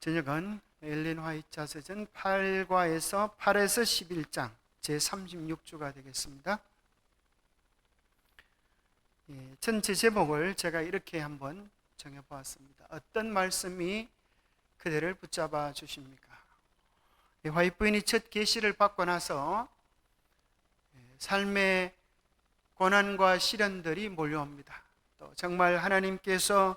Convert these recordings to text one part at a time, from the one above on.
저녁은 엘렌 화이트 자서전 8과에서 8에서 11장 제36주가 되겠습니다. 전체 제목을 제가 이렇게 한번 정해보았습니다. 어떤 말씀이 그대를 붙잡아 주십니까? 화이트 부인이 첫 계시를 받고 나서 삶의 고난과 시련들이 몰려옵니다. 또 정말 하나님께서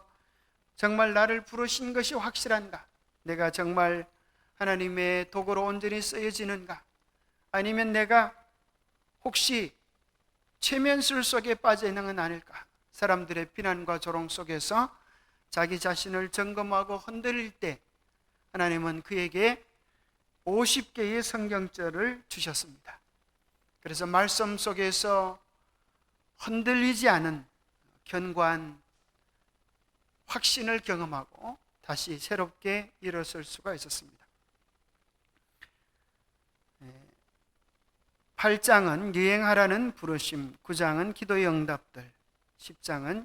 정말 나를 부르신 것이 확실한가? 내가 정말 하나님의 도구로 온전히 쓰여지는가? 아니면 내가 혹시 최면술 속에 빠져 있는 건 아닐까? 사람들의 비난과 조롱 속에서 자기 자신을 점검하고 흔들릴 때 하나님은 그에게 50개의 성경절을 주셨습니다. 그래서 말씀 속에서 흔들리지 않은 견고한 확신을 경험하고 다시 새롭게 일어설 수가 있었습니다. 8장은 유행하라는 부르심, 9장은 기도의 응답들, 10장은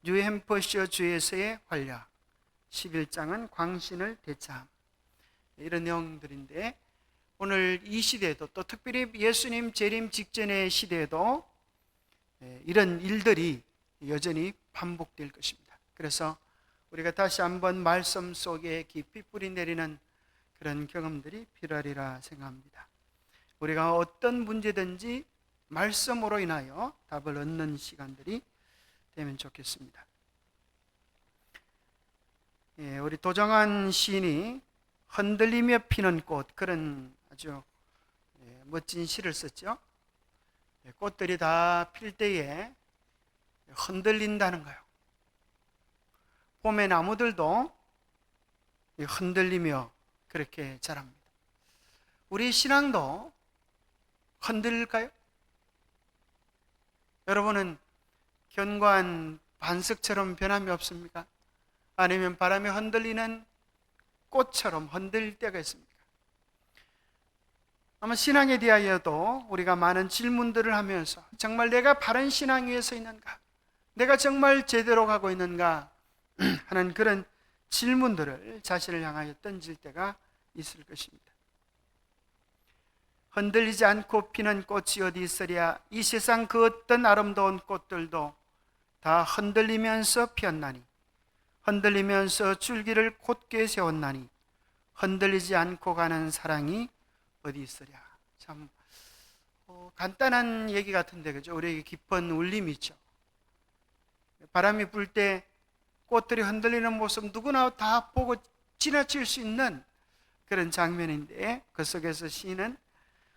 뉴햄퍼셔 주에서의 활약, 11장은 광신을 대참, 이런 내용들인데 오늘 이 시대에도 또 특별히 예수님 재림 직전의 시대에도 이런 일들이 여전히 반복될 것입니다. 그래서 우리가 다시 한번 말씀 속에 깊이 뿌리 내리는 그런 경험들이 필요하리라 생각합니다. 우리가 어떤 문제든지 말씀으로 인하여 답을 얻는 시간들이 되면 좋겠습니다. 우리 도정환 시인이 흔들리며 피는 꽃, 그런 아주 멋진 시를 썼죠. 꽃들이 다 필 때에 흔들린다는 거예요. 봄의 나무들도 흔들리며 그렇게 자랍니다. 우리 신앙도 흔들릴까요? 여러분은 견고한 반석처럼 변함이 없습니까? 아니면 바람에 흔들리는 꽃처럼 흔들릴 때가 있습니까? 아마 신앙에 대하여도 우리가 많은 질문들을 하면서 정말 내가 바른 신앙 위에 서 있는가? 내가 정말 제대로 가고 있는가? 하는 그런 질문들을 자신을 향하여 던질 때가 있을 것입니다. 흔들리지 않고 피는 꽃이 어디 있으랴? 이 세상 그 어떤 아름다운 꽃들도 다 흔들리면서 피었나니, 흔들리면서 줄기를 곧게 세웠나니, 흔들리지 않고 가는 사랑이 어디 있으랴? 참 간단한 얘기 같은데, 그죠? 우리에게 깊은 울림이 있죠. 바람이 불 때 꽃들이 흔들리는 모습 누구나 다 보고 지나칠 수 있는 그런 장면인데, 그 속에서 시인은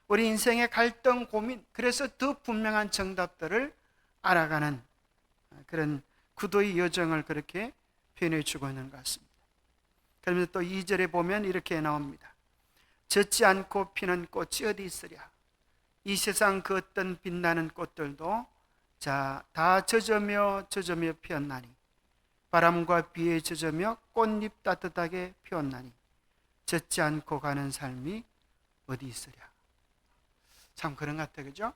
우리 인생의 갈등, 고민, 그래서 더 분명한 정답들을 알아가는 그런 구도의 여정을 그렇게 표현해 주고 있는 것 같습니다. 그러면서 또 2절에 보면 이렇게 나옵니다. 젖지 않고 피는 꽃이 어디 있으랴? 이 세상 그 어떤 빛나는 꽃들도 다 젖으며 피었나니, 바람과 비에 젖으며 꽃잎 따뜻하게 피었나니, 젖지 않고 가는 삶이 어디 있으랴? 참 그런 것 같아요, 그죠?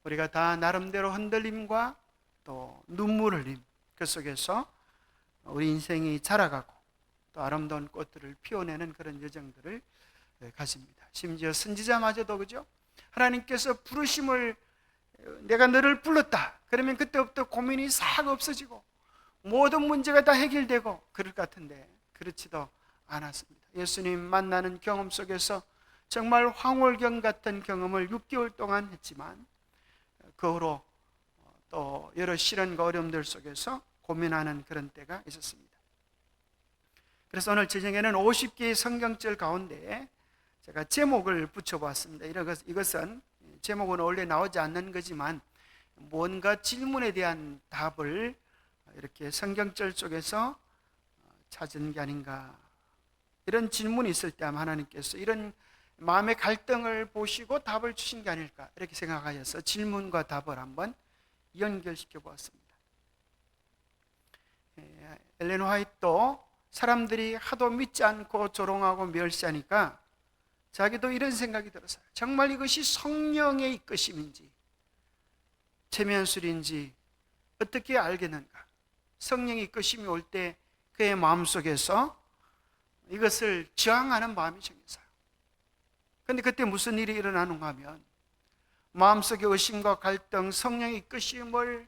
우리가 다 나름대로 흔들림과 또 눈물 흘림, 그 속에서 우리 인생이 자라가고 또 아름다운 꽃들을 피워내는 그런 여정들을 가집니다. 심지어 선지자마저도, 그죠? 하나님께서 부르심을, 내가 너를 불렀다 그러면 그때부터 고민이 싹 없어지고 모든 문제가 다 해결되고 그럴 것 같은데 그렇지도 않았습니다. 예수님 만나는 경험 속에서 정말 황홀경 같은 경험을 6개월 동안 했지만 그 후로 또 여러 시련과 어려움들 속에서 고민하는 그런 때가 있었습니다. 그래서 오늘 저녁에는 50개의 성경절 가운데 제가 제목을 붙여봤습니다. 이것은 제목은 원래 나오지 않는 거지만 뭔가 질문에 대한 답을 이렇게 성경절 속에서 찾은 게 아닌가, 이런 질문이 있을 때 아마 하나님께서 이런 마음의 갈등을 보시고 답을 주신 게 아닐까 이렇게 생각하셔서 질문과 답을 한번 연결시켜 보았습니다. 엘렌 화이트도 사람들이 하도 믿지 않고 조롱하고 멸시하니까 자기도 이런 생각이 들었어요. 정말 이것이 성령의 이끄심인지 최면술인지 어떻게 알겠는가? 성령의 이끄심이 올 때 그의 마음속에서 이것을 저항하는 마음이 생겼어요. 그런데 그때 무슨 일이 일어나는가 하면 마음속의 의심과 갈등, 성령의 이끄심을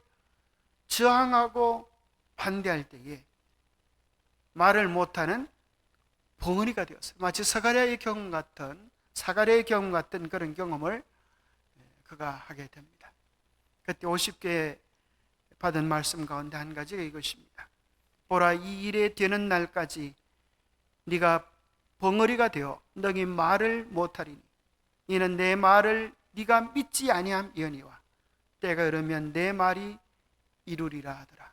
저항하고 반대할 때에 말을 못하는 벙어리가 되었어요. 마치 사가랴의 경험 같은 그런 경험을 그가 하게 됩니다. 그때 50개 받은 말씀 가운데 한 가지가 이것입니다. 보라, 이 일에 되는 날까지 네가 벙어리가 되어 너희 말을 못하리니 이는 내 말을 네가 믿지 아니함이니와 때가 이르면 내 말이 이루리라 하더라.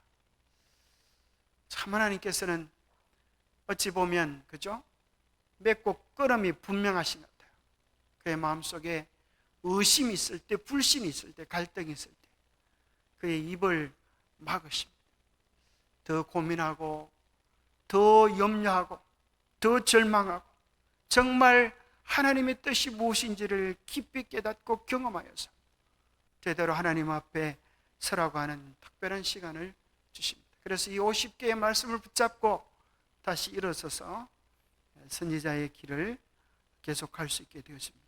참 하나님께서는 어찌 보면 그죠? 맺고 끄름이 분명하신 것 같아요. 그의 마음속에 의심이 있을 때, 불신이 있을 때, 갈등이 있을 때 그의 입을 막으십니다. 더 고민하고 더 염려하고 더 절망하고 정말 하나님의 뜻이 무엇인지를 깊이 깨닫고 경험하여서 제대로 하나님 앞에 서라고 하는 특별한 시간을 주십니다. 그래서 이 50개의 말씀을 붙잡고 다시 일어서서 선지자의 길을 계속할 수 있게 되었습니다.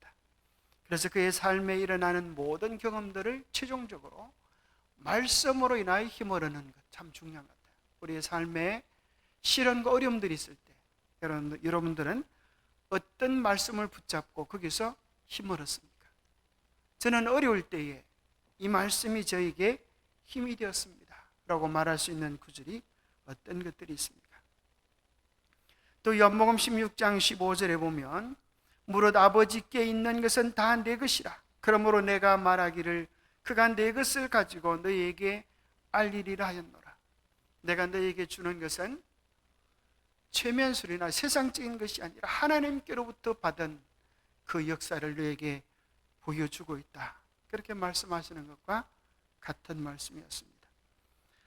그래서 그의 삶에 일어나는 모든 경험들을 최종적으로 말씀으로 인하여 힘을 얻는 것 참 중요한 것 같아요. 우리의 삶에 시련과 어려움들이 있을 때 여러분들은 어떤 말씀을 붙잡고 거기서 힘을 얻습니까? 저는 어려울 때에 이 말씀이 저에게 힘이 되었습니다 라고 말할 수 있는 구절이 어떤 것들이 있습니까? 또 요한복음 16장 15절에 보면 무릇 아버지께 있는 것은 다 내 것이라 그러므로 내가 말하기를 그가 내 것을 가지고 너희에게 알리리라 하였노라. 내가 너희에게 주는 것은 최면술이나 세상적인 것이 아니라 하나님께로부터 받은 그 역사를 너희에게 보여주고 있다. 그렇게 말씀하시는 것과 같은 말씀이었습니다.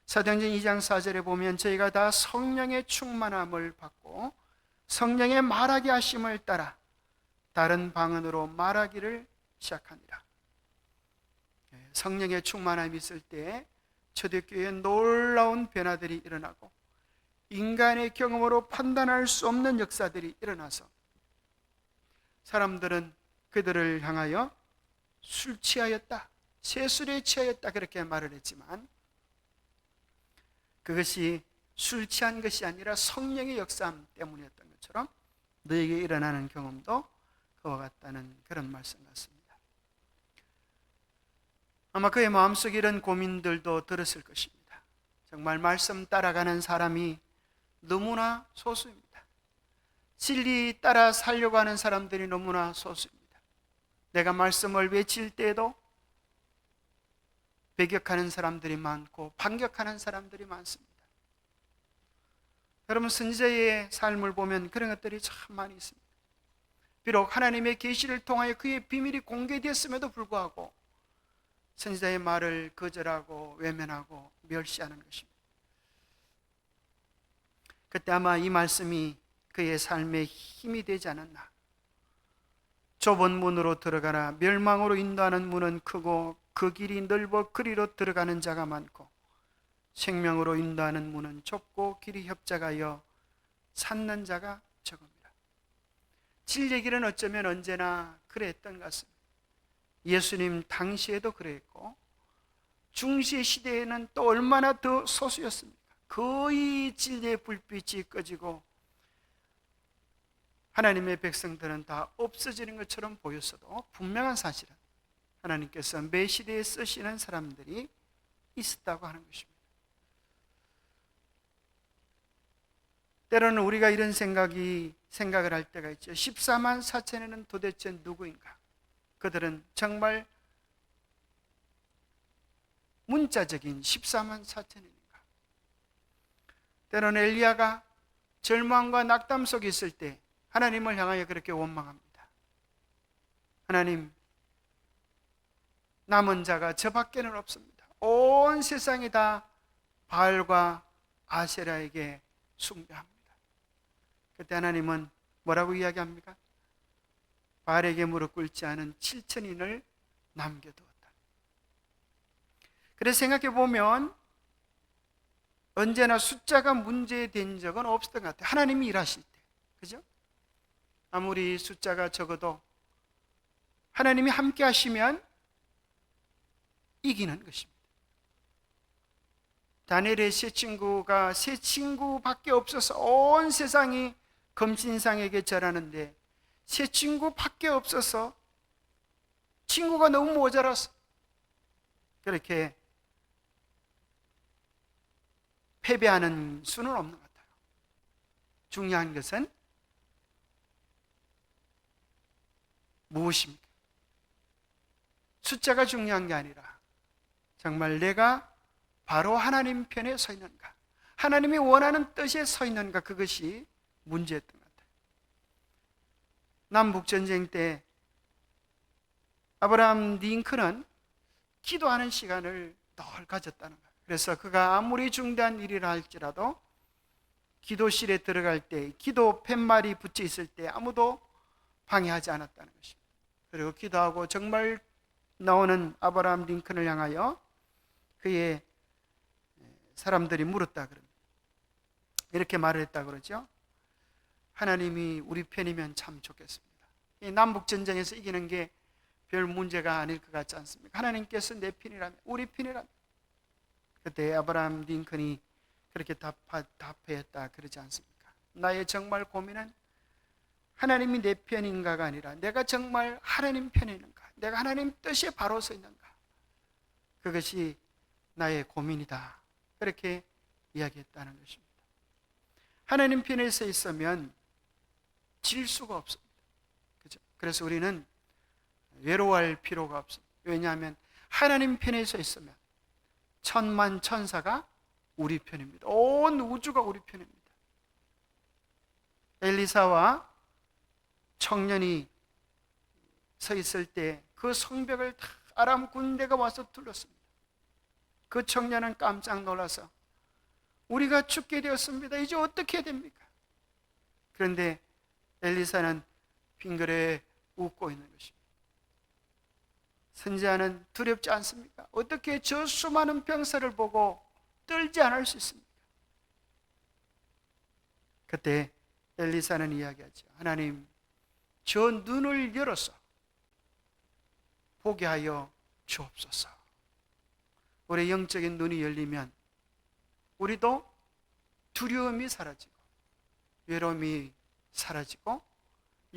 사도행전 2장 4절에 보면 저희가 다 성령의 충만함을 받고 성령의 말하게 하심을 따라 다른 방언으로 말하기를 시작하니라. 성령의 충만함이 있을 때 초대교회에 놀라운 변화들이 일어나고 인간의 경험으로 판단할 수 없는 역사들이 일어나서 사람들은 그들을 향하여 술 취하였다, 세술에 취하였다 그렇게 말을 했지만 그것이 술 취한 것이 아니라 성령의 역사함 때문이었던 것처럼 너에게 일어나는 경험도 그와 같다는 그런 말씀 같습니다. 아마 그의 마음속에 이런 고민들도 들었을 것입니다. 정말 말씀 따라가는 사람이 너무나 소수입니다. 진리 따라 살려고 하는 사람들이 너무나 소수입니다. 내가 말씀을 외칠 때에도 배격하는 사람들이 많고 반격하는 사람들이 많습니다. 여러분, 선지자의 삶을 보면 그런 것들이 참 많이 있습니다. 비록 하나님의 계시를 통하여 그의 비밀이 공개되었음에도 불구하고 선지자의 말을 거절하고 외면하고 멸시하는 것입니다. 그때 아마 이 말씀이 그의 삶에 힘이 되지 않았나. 좁은 문으로 들어가라. 멸망으로 인도하는 문은 크고 그 길이 넓어 그리로 들어가는 자가 많고 생명으로 인도하는 문은 좁고 길이 협착하여 찾는 자가 적음이라. 진리의 길은 어쩌면 언제나 그랬던 것 같습니다. 예수님 당시에도 그랬고 중세 시대에는 또 얼마나 더 소수였습니까? 거의 진리의 불빛이 꺼지고 하나님의 백성들은 다 없어지는 것처럼 보였어도 분명한 사실은 하나님께서 매 시대에 쓰시는 사람들이 있었다고 하는 것입니다. 때로는 우리가 이런 생각을 할 때가 있죠. 14만 4천에는 도대체 누구인가? 그들은 정말 문자적인 14만 4천인가? 때로는 엘리야가 절망과 낙담 속에 있을 때 하나님을 향하여 그렇게 원망합니다. 하나님, 남은 자가 저 밖에는 없습니다. 온 세상이 다 바알과 아세라에게 숭배합니다. 그때 하나님은 뭐라고 이야기합니까? 바알에게 무릎 꿇지 않은 7천인을 남겨두었다. 그래서 생각해 보면 언제나 숫자가 문제된 적은 없었던 것 같아요. 하나님이 일하실 때. 그죠? 아무리 숫자가 적어도 하나님이 함께 하시면 이기는 것입니다. 다니엘의 세 친구밖에 없어서 온 세상이 검신상에게 절하는데 세 친구밖에 없어서 친구가 너무 모자라서 그렇게 패배하는 수는 없는 것 같아요. 중요한 것은 무엇입니까? 숫자가 중요한 게 아니라 정말 내가 바로 하나님 편에 서 있는가, 하나님이 원하는 뜻에 서 있는가, 그것이 문제였던 것 같아요. 남북전쟁 때 아브라함 링컨은 기도하는 시간을 늘 가졌다는 거예요. 그래서 그가 아무리 중대한 일이라 할지라도 기도실에 들어갈 때, 기도 팻말이 붙여 있을 때 아무도 방해하지 않았다는 것입니다. 그리고 기도하고 정말 나오는 아브라함 링컨을 향하여 그의 사람들이 물었다 그럽니다. 이렇게 말을 했다 그러죠. 하나님이 우리 편이면 참 좋겠습니다. 이 남북전쟁에서 이기는 게 별 문제가 아닐 것 같지 않습니까? 하나님께서 내 편이라면, 우리 편이라면. 그때 아브라함 링컨이 그렇게 답했다 그러지 않습니까? 나의 정말 고민은 하나님이 내 편인가가 아니라 내가 정말 하나님 편에 있는가, 내가 하나님 뜻에 바로 서 있는가, 그것이 나의 고민이다, 그렇게 이야기했다는 것입니다. 하나님 편에 서 있으면 질 수가 없습니다. 그죠? 그래서 우리는 외로워할 필요가 없습니다. 왜냐하면 하나님 편에 서 있으면 천만 천사가 우리 편입니다. 온 우주가 우리 편입니다. 엘리사와 청년이 서 있을 때 그 성벽을 다 아람 군대가 와서 둘렀습니다. 그 청년은 깜짝 놀라서 우리가 죽게 되었습니다. 이제 어떻게 해야 됩니까? 그런데 엘리사는 빙그레 웃고 있는 것입니다. 선지자는 두렵지 않습니까? 어떻게 저 수많은 병사를 보고 떨지 않을 수 있습니까? 그때 엘리사는 이야기하죠. 하나님, 저 눈을 열어서 보게 하여 주옵소서. 우리 영적인 눈이 열리면 우리도 두려움이 사라지고 외로움이 사라지고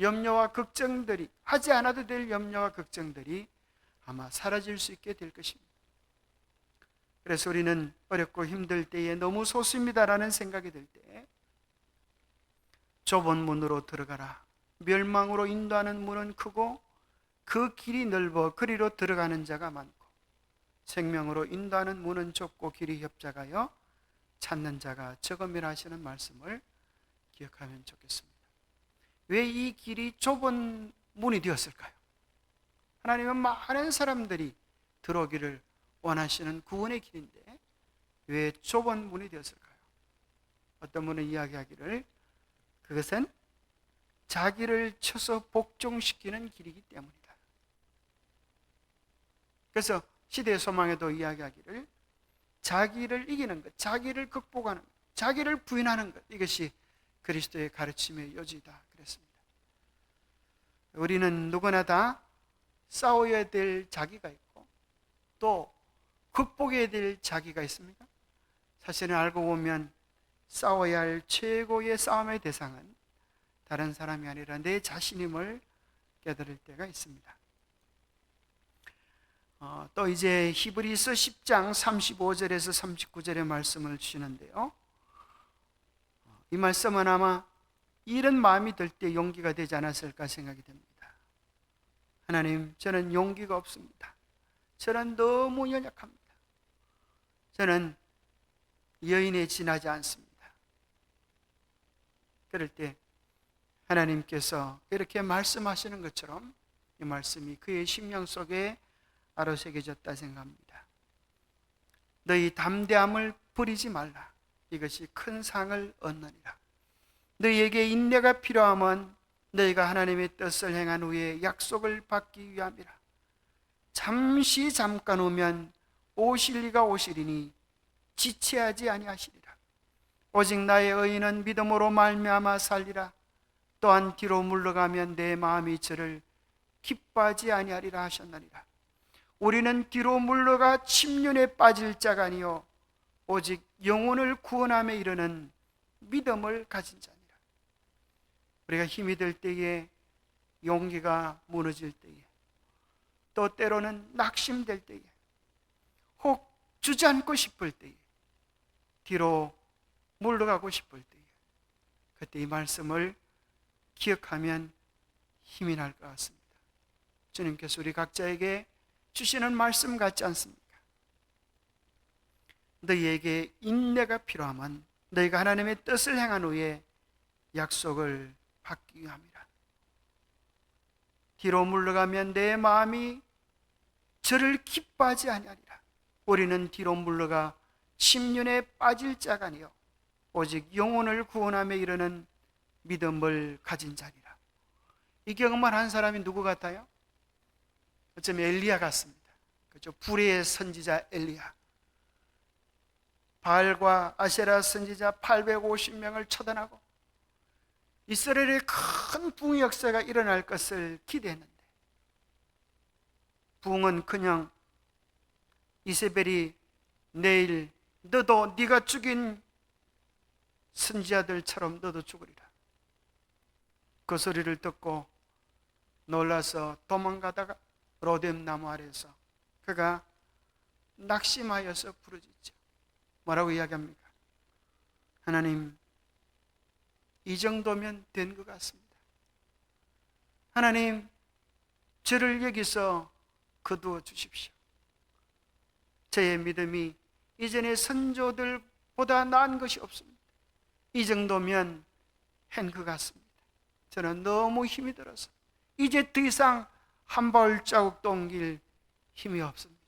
염려와 걱정들이, 하지 않아도 될 염려와 걱정들이 아마 사라질 수 있게 될 것입니다. 그래서 우리는 어렵고 힘들 때에 너무 소수입니다라는 생각이 들 때 좁은 문으로 들어가라. 멸망으로 인도하는 문은 크고 그 길이 넓어 그리로 들어가는 자가 많고 생명으로 인도하는 문은 좁고 길이 협착하여 찾는 자가 적음이라 하시는 말씀을 기억하면 좋겠습니다. 왜 이 길이 좁은 문이 되었을까요? 하나님은 많은 사람들이 들어오기를 원하시는 구원의 길인데 왜 좁은 문이 되었을까요? 어떤 분은 이야기하기를 그것은 자기를 쳐서 복종시키는 길이기 때문이다. 그래서 시대의 소망에도 이야기하기를 자기를 이기는 것, 자기를 극복하는 것, 자기를 부인하는 것, 이것이 그리스도의 가르침의 요지다 그랬습니다. 우리는 누구나 다 싸워야 될 자기가 있고 또 극복해야 될 자기가 있습니까? 사실은 알고 보면 싸워야 할 최고의 싸움의 대상은 다른 사람이 아니라 내 자신임을 깨달을 때가 있습니다. 또 이제 히브리서 10장 35절에서 39절의 말씀을 주시는데요. 이 말씀은 아마 이런 마음이 들 때 용기가 되지 않았을까 생각이 됩니다. 하나님, 저는 용기가 없습니다. 저는 너무 연약합니다. 저는 여인에 지나지 않습니다. 그럴 때 하나님께서 이렇게 말씀하시는 것처럼 이 말씀이 그의 심령 속에 아로새겨졌다 생각합니다. 너희 담대함을 버리지 말라. 이것이 큰 상을 얻느니라. 너희에게 인내가 필요하면 너희가 하나님의 뜻을 행한 후에 약속을 받기 위함이라. 잠시 잠깐 오면 오실 이가 오시리니 지체하지 아니하시리라. 오직 나의 의인은 믿음으로 말미암아 살리라. 또한 뒤로 물러가면 내 마음이 저를 기뻐하지 아니하리라 하셨나니라. 우리는 뒤로 물러가 침륜에 빠질 자가 아니요 오직 영혼을 구원함에 이르는 믿음을 가진 자니라. 우리가 힘이 들 때에, 용기가 무너질 때에, 또 때로는 낙심될 때에, 혹 주저앉고 싶을 때에, 뒤로 물러가고 싶을 때에, 그때 이 말씀을 기억하면 힘이 날 것 같습니다. 주님께서 우리 각자에게 주시는 말씀 같지 않습니까? 너희에게 인내가 필요하면 너희가 하나님의 뜻을 행한 후에 약속을 받기 위함이라. 뒤로 물러가면 내 마음이 저를 기뻐하지 아니하리라. 우리는 뒤로 물러가 침륜에 빠질 자가 아니요 오직 영혼을 구원함에 이르는 믿음을 가진 자리라. 이 경험을 한 사람이 누구 같아요? 어쩌면 엘리야 같습니다. 그렇죠? 불의 선지자 엘리야. 바알과 아세라 선지자 850명을 처단하고 이스라엘의 큰 부흥 역사가 일어날 것을 기대했는데, 부흥은 그냥 이세벨이 내일 너도 네가 죽인 선지자들처럼 너도 죽으리라, 그 소리를 듣고 놀라서 도망가다가 로뎀 나무 아래에서 그가 낙심하여서 부르짖죠. 뭐라고 이야기합니까? 하나님, 이 정도면 된 것 같습니다. 하나님, 저를 여기서 거두어 주십시오. 저의 믿음이 이전의 선조들보다 나은 것이 없습니다. 이 정도면 한 것 같습니다. 저는 너무 힘이 들어서 이제 더 이상 한 발자국도 옮길 힘이 없습니다.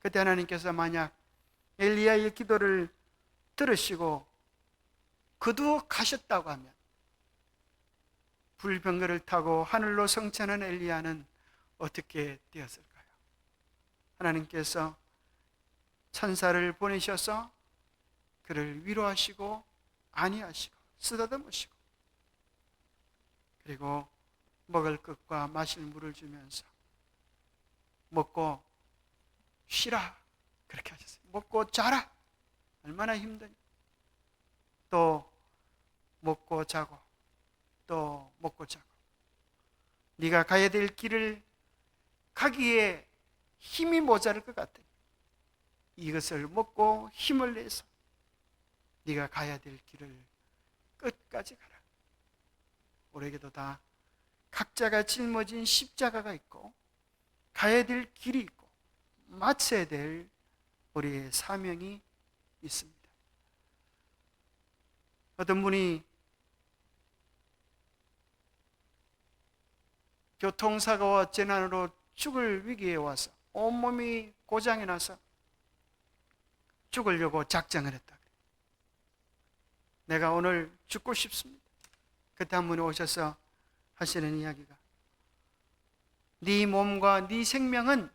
그때 하나님께서 만약 엘리야의 기도를 들으시고 거두어 가셨다고 하면, 불병거를 타고 하늘로 성천한 엘리야는 어떻게 되었을까요? 하나님께서 천사를 보내셔서 그를 위로하시고 안위하시고 쓰다듬으시고, 그리고 먹을 것과 마실 물을 주면서 먹고 쉬라 그렇게 하셨어요. 먹고 자라. 얼마나 힘드니. 또 먹고 자고 또 먹고 자고, 네가 가야 될 길을 가기에 힘이 모자랄 것 같으니 이것을 먹고 힘을 내서 네가 가야 될 길을 끝까지 가라. 우리에게도 다 각자가 짊어진 십자가가 있고 가야 될 길이 있고 마쳐야 될 우리의 사명이 있습니다. 어떤 분이 교통사고와 재난으로 죽을 위기에 와서 온몸이 고장이 나서 죽으려고 작정을 했다. 내가 오늘 죽고 싶습니다. 그때 한 분이 오셔서 하시는 이야기가, 네 몸과 네 생명은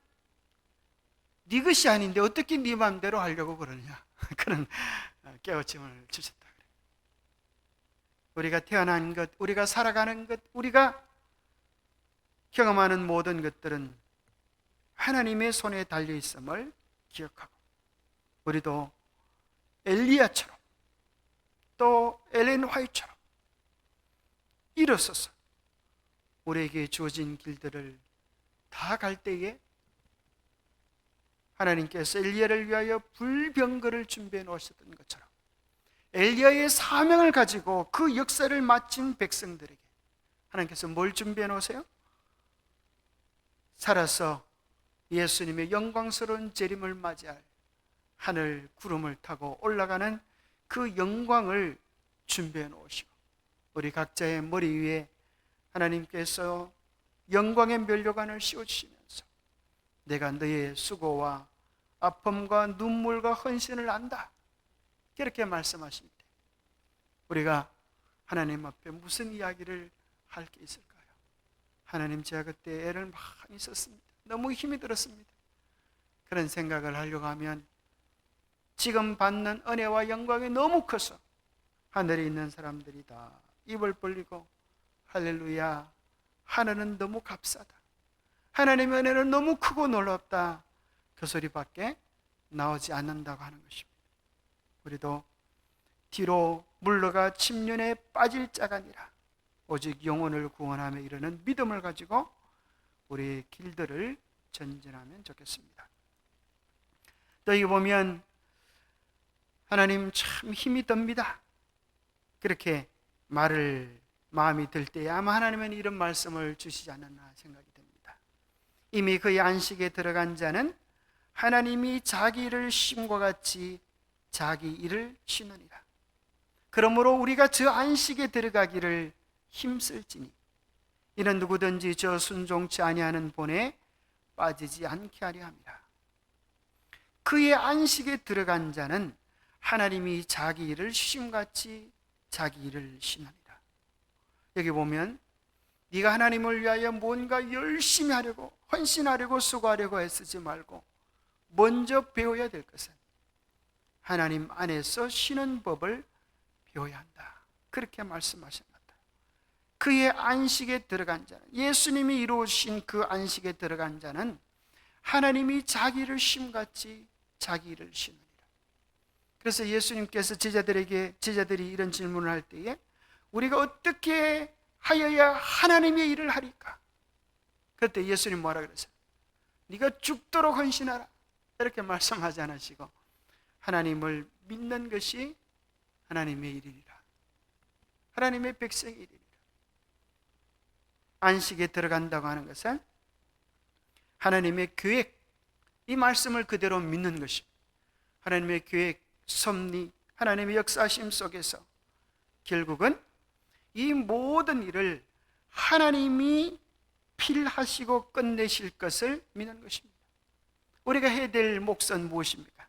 네 것이 아닌데 어떻게 네 마음대로 하려고 그러냐, 그런 깨우침을 주셨다. 우리가 태어난 것, 우리가 살아가는 것, 우리가 경험하는 모든 것들은 하나님의 손에 달려 있음을 기억하고, 우리도 엘리야처럼 또 엘렌 화이트처럼 일어서서 우리에게 주어진 길들을 다 갈 때에 하나님께서 엘리야를 위하여 불병거를 준비해 놓으셨던 것처럼 엘리야의 사명을 가지고 그 역사를 마친 백성들에게 하나님께서 뭘 준비해 놓으세요? 살아서 예수님의 영광스러운 재림을 맞이할 하늘 구름을 타고 올라가는 그 영광을 준비해 놓으시고, 우리 각자의 머리 위에 하나님께서 영광의 면류관을 씌워주시면서 내가 너의 수고와 아픔과 눈물과 헌신을 안다, 그렇게 말씀하실 때 우리가 하나님 앞에 무슨 이야기를 할 게 있을까요? 하나님, 제가 그때 애를 많이 썼습니다. 너무 힘이 들었습니다. 그런 생각을 하려고 하면 지금 받는 은혜와 영광이 너무 커서 하늘에 있는 사람들이 다 입을 벌리고 할렐루야, 하늘은 너무 값싸다, 하나님의 은혜는 너무 크고 놀랍다, 그 소리밖에 나오지 않는다고 하는 것입니다. 우리도 뒤로 물러가 침륜에 빠질 자가 아니라 오직 영혼을 구원하며 이르는 믿음을 가지고 우리의 길들을 전진하면 좋겠습니다. 또 여기 보면 하나님 참 힘이 듭니다. 그렇게 마음이 들 때에 아마 하나님은 이런 말씀을 주시지 않았나 생각이 됩니다. 이미 그의 안식에 들어간 자는 하나님이 자기 일을 쉼과 같이 자기 일을 쉬느니라. 그러므로 우리가 저 안식에 들어가기를 힘쓸지니 이는 누구든지 저 순종치 아니하는 본에 빠지지 않게 하려 함이라. 그의 안식에 들어간 자는 하나님이 자기 일을 쉬심같이 자기 일을 쉬느니라. 여기 보면 네가 하나님을 위하여 뭔가 열심히 하려고 헌신하려고 수고하려고 애쓰지 말고 먼저 배워야 될 것은 하나님 안에서 쉬는 법을 배워야 한다. 그렇게 말씀하신 것 같아요. 그의 안식에 들어간 자는, 예수님이 이루신 그 안식에 들어간 자는 하나님이 자기를 쉼같이 자기 일을 쉬느니라. 그래서 예수님께서 제자들이 이런 질문을 할 때에 우리가 어떻게 하여야 하나님의 일을 하리까? 그때 예수님 뭐라 그러세요? 네가 죽도록 헌신하라, 이렇게 말씀하지 않으시고 하나님을 믿는 것이 하나님의 일이라, 하나님의 백성의 일이라. 안식에 들어간다고 하는 것은 하나님의 계획, 이 말씀을 그대로 믿는 것입니다. 하나님의 계획, 섭리, 하나님의 역사심 속에서 결국은 이 모든 일을 하나님이 필하시고 끝내실 것을 믿는 것입니다. 우리가 해야 될 몫은 무엇입니까?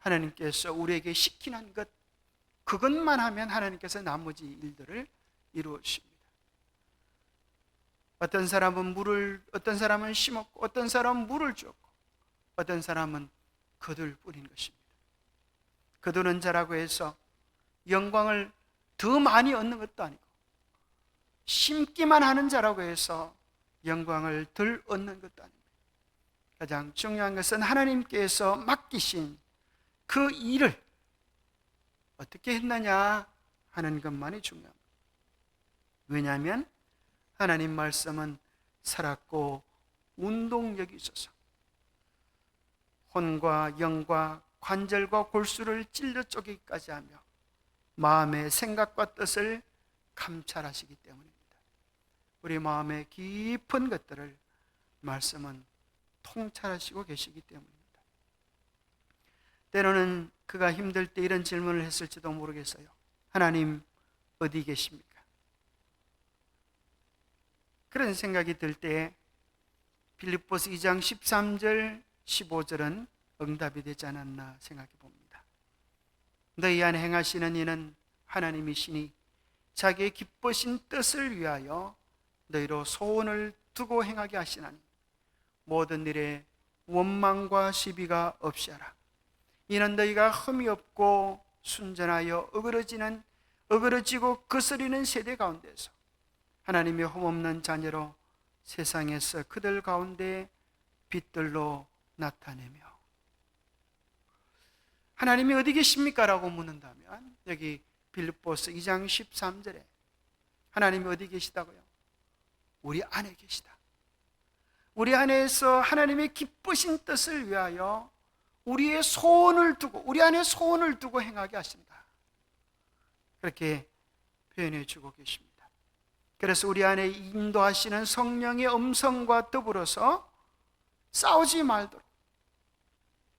하나님께서 우리에게 시키는 것, 그것만 하면 하나님께서 나머지 일들을 이루십니다. 어떤 사람은 심었고, 어떤 사람은 물을 주었고, 어떤 사람은 거둘 뿐인 것입니다. 거두는 자라고 해서 영광을 더 많이 얻는 것도 아니고, 심기만 하는 자라고 해서 영광을 덜 얻는 것도 아닙니다. 가장 중요한 것은 하나님께서 맡기신 그 일을 어떻게 했느냐 하는 것만이 중요합니다. 왜냐하면 하나님 말씀은 살았고 운동력이 있어서 혼과 영과 관절과 골수를 찔러 쪼개기까지 하며 마음의 생각과 뜻을 감찰하시기 때문입니다. 우리 마음의 깊은 것들을 말씀은 통찰하시고 계시기 때문입니다. 때로는 그가 힘들 때 이런 질문을 했을지도 모르겠어요. 하나님 어디 계십니까? 그런 생각이 들 때 빌립보서 2장 13절 15절은 응답이 되지 않았나 생각해 봅니다. 너희 안에 행하시는 이는 하나님이시니 자기의 기쁘신 뜻을 위하여 너희로 소원을 두고 행하게 하시나니 모든 일에 원망과 시비가 없이 하라. 이는 너희가 흠이 없고 순전하여 어그러지고 거스리는 세대 가운데서 하나님의 흠없는 자녀로 세상에서 그들 가운데 빛들로 나타내며. 하나님이 어디 계십니까? 라고 묻는다면 여기 빌립보서 2장 13절에 하나님이 어디 계시다고요? 우리 안에 계시다. 우리 안에서 하나님의 기쁘신 뜻을 위하여 우리 안에 소원을 두고 행하게 하신다. 그렇게 표현해 주고 계십니다. 그래서 우리 안에 인도하시는 성령의 음성과 더불어서 싸우지 말도록,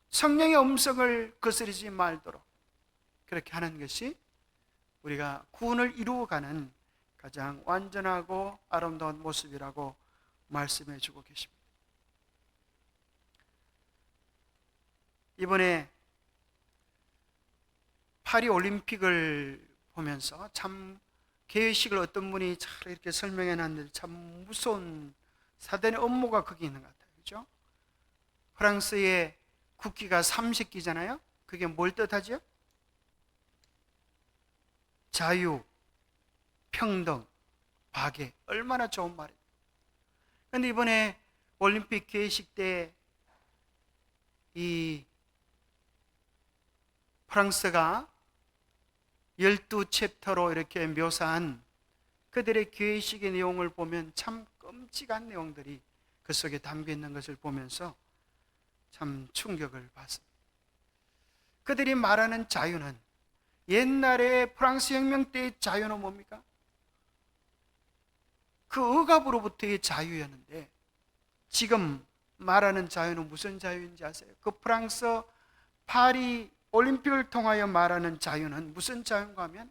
성령의 음성을 거스르지 말도록 그렇게 하는 것이 우리가 구원을 이루어가는 가장 완전하고 아름다운 모습이라고 말씀해 주고 계십니다. 이번에 파리 올림픽을 보면서 참 개회식을 어떤 분이 잘 이렇게 설명해 놨는데 참 무서운 사단의 업무가 거기 있는 것 같아요. 그렇죠? 프랑스의 국기가 30기잖아요. 그게 뭘 뜻하죠? 자유, 평등, 박애, 얼마나 좋은 말이에요. 그런데 이번에 올림픽 개회식 때 이 프랑스가 12챕터로 이렇게 묘사한 그들의 개회식의 내용을 보면 참 끔찍한 내용들이 그 속에 담겨 있는 것을 보면서 참 충격을 받습니다. 그들이 말하는 자유는, 옛날에 프랑스 혁명 때의 자유는 뭡니까? 그 억압으로부터의 자유였는데, 지금 말하는 자유는 무슨 자유인지 아세요? 그 프랑스 파리 올림픽을 통하여 말하는 자유는 무슨 자유인가 하면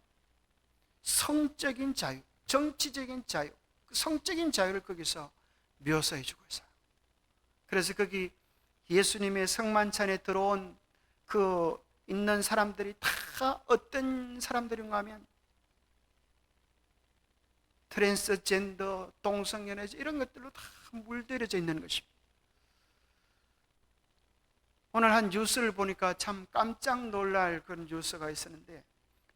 성적인 자유, 정치적인 자유, 성적인 자유를 거기서 묘사해 주고 있어요. 그래서 거기 예수님의 성만찬에 들어온 그 있는 사람들이 다 어떤 사람들인가 하면 트랜스젠더, 동성연애 이런 것들로 다 물들여져 있는 것입니다. 오늘 한 뉴스를 보니까 참 깜짝 놀랄 그런 뉴스가 있었는데,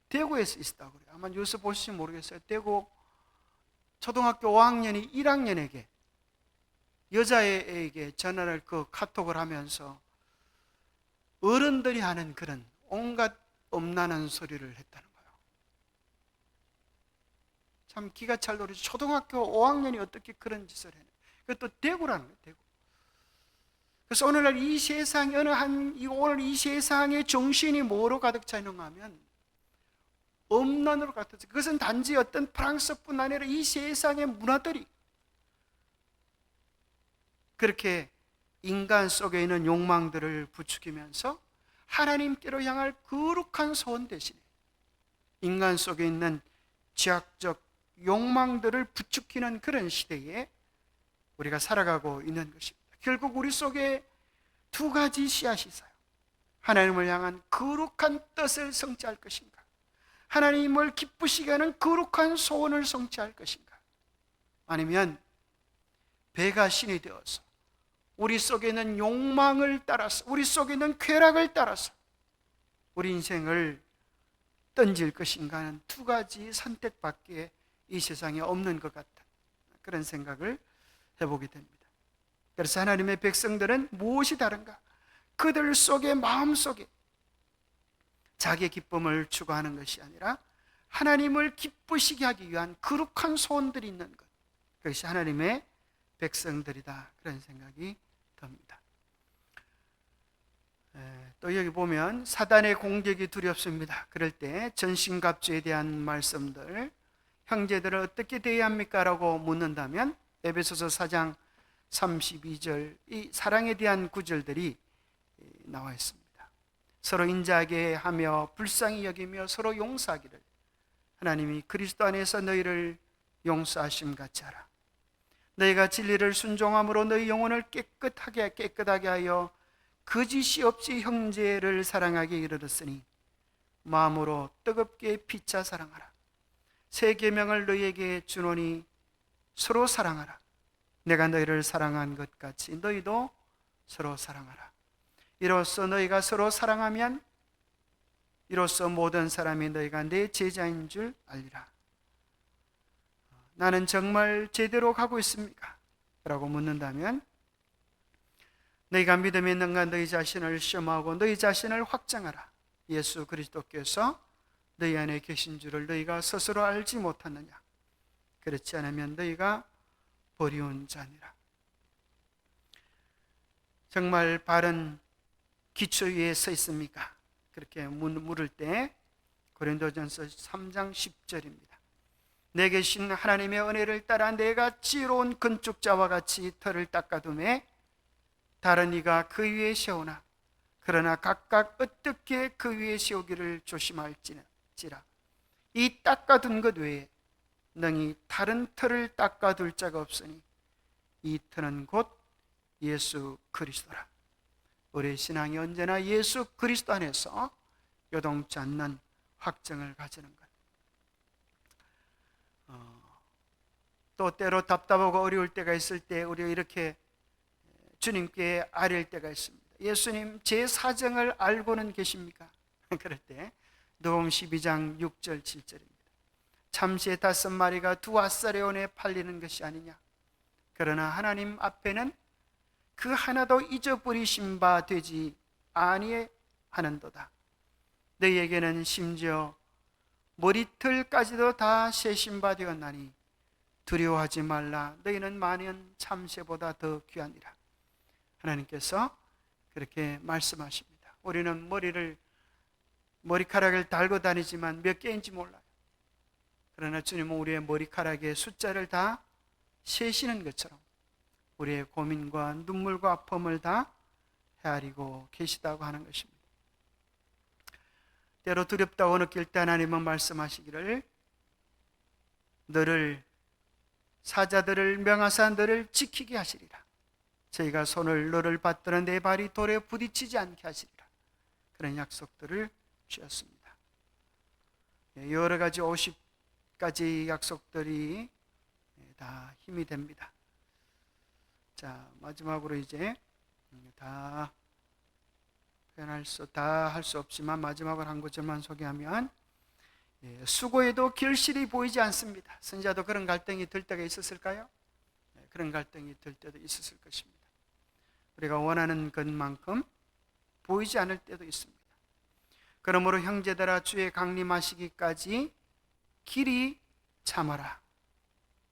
대구에서 있었다고 그래요. 아마 뉴스 보실지 모르겠어요. 대구 초등학교 5학년이 1학년에게, 여자애에게 전화를 카톡을 하면서 어른들이 하는 그런 온갖 엄난한 소리를 했다는 거예요. 참 기가 찰 노리죠. 초등학교 5학년이 어떻게 그런 짓을 해요? 그것도 대구라는 거예요. 대구. 그래서 오늘날 이 세상 오늘 이 세상의 정신이 뭐로 가득 차 있는가 하면 엄난으로 가득 차. 그것은 단지 어떤 프랑스뿐 아니라 이 세상의 문화들이 그렇게 인간 속에 있는 욕망들을 부추기면서 하나님께로 향할 거룩한 소원 대신에 인간 속에 있는 죄악적 욕망들을 부추기는 그런 시대에 우리가 살아가고 있는 것입니다. 결국 우리 속에 두 가지 씨앗이 있어요. 하나님을 향한 거룩한 뜻을 성취할 것인가, 하나님을 기쁘시게 하는 거룩한 소원을 성취할 것인가, 아니면 배가 신이 되어서 우리 속에 있는 욕망을 따라서, 우리 속에 있는 쾌락을 따라서 우리 인생을 던질 것인가 하는 두 가지 선택밖에 이 세상에 없는 것 같다, 그런 생각을 해보게 됩니다. 그래서 하나님의 백성들은 무엇이 다른가? 그들 속의 마음속에 자기의 기쁨을 추구하는 것이 아니라 하나님을 기쁘시게 하기 위한 거룩한 소원들이 있는 것, 그것이 하나님의 백성들이다, 그런 생각이 듭니다. 또 여기 보면 사단의 공격이 두렵습니다. 그럴 때 전신갑주에 대한 말씀들, 형제들을 어떻게 대해야 합니까? 라고 묻는다면 에베소서 4장 32절, 이 사랑에 대한 구절들이 나와 있습니다. 서로 인자하게 하며 불쌍히 여기며 서로 용서하기를 하나님이 그리스도 안에서 너희를 용서하심 같이 하라. 너희가 진리를 순종함으로 너희 영혼을 깨끗하게 하여 거짓이 없이 형제를 사랑하게 이르렀으니 마음으로 뜨겁게 피차 사랑하라. 새 계명을 너희에게 주노니 서로 사랑하라. 내가 너희를 사랑한 것 같이 너희도 서로 사랑하라. 이로써 너희가 서로 사랑하면 이로써 모든 사람이 너희가 내 제자인 줄 알리라. 나는 정말 제대로 가고 있습니까? 라고 묻는다면 너희가 믿음에 있는가 너희 자신을 시험하고 너희 자신을 확정하라. 예수 그리스도께서 너희 안에 계신 줄을 너희가 스스로 알지 못하느냐? 그렇지 않으면 너희가 버리운 자니라. 정말 바른 기초 위에 서 있습니까? 그렇게 물을 때 고린도전서 3장 10절입니다. 내게 신 하나님의 은혜를 따라 내가 지혜로운 건축자와 같이 터를 닦아둠에 다른 이가 그 위에 세우나 그러나 각각 어떻게 그 위에 세우기를 조심할지라. 이 닦아둔 것 외에 능히 다른 터를 닦아둘 자가 없으니 이 터는 곧 예수 그리스도라. 우리의 신앙이 언제나 예수 그리스도 안에서 요동치 않는 확정을 가지는 것. 또 때로 답답하고 어려울 때가 있을 때 우리가 이렇게 주님께 아뢰일 때가 있습니다. 예수님, 제 사정을 알고는 계십니까? 그럴 때 누가복음 12장 6절 7절입니다. 참새 5마리가 2앗사레온에 팔리는 것이 아니냐. 그러나 하나님 앞에는 그 하나도 잊어버리신 바 되지 아니하는도다. 너희에게는 심지어 머리털까지도 다 세신 바 되었나니 두려워하지 말라. 너희는 많은 참새보다 더 귀하니라. 하나님께서 그렇게 말씀하십니다. 우리는 머리카락을 달고 다니지만 몇 개인지 몰라요. 그러나 주님은 우리의 머리카락의 숫자를 다 세시는 것처럼 우리의 고민과 눈물과 아픔을 다 헤아리고 계시다고 하는 것입니다. 때로 두렵다고 느낄 때 하나님은 말씀하시기를 너를 사자들을 명하사 너를 지키게 하시리라. 저희가 손을 너를 받들어 내 발이 돌에 부딪히지 않게 하시리라. 그런 약속들을 주셨습니다. 여러 가지 50가지 약속들이 다 힘이 됩니다. 자, 마지막으로 이제 다 할 수 없지만 마지막으로 한 구절만 소개하면 수고해도 결실이 보이지 않습니다. 선지자도 그런 갈등이 들 때가 있었을까요? 그런 갈등이 들 때도 있었을 것입니다. 우리가 원하는 것만큼 보이지 않을 때도 있습니다. 그러므로 형제들아 주의 강림하시기까지 길이 참아라.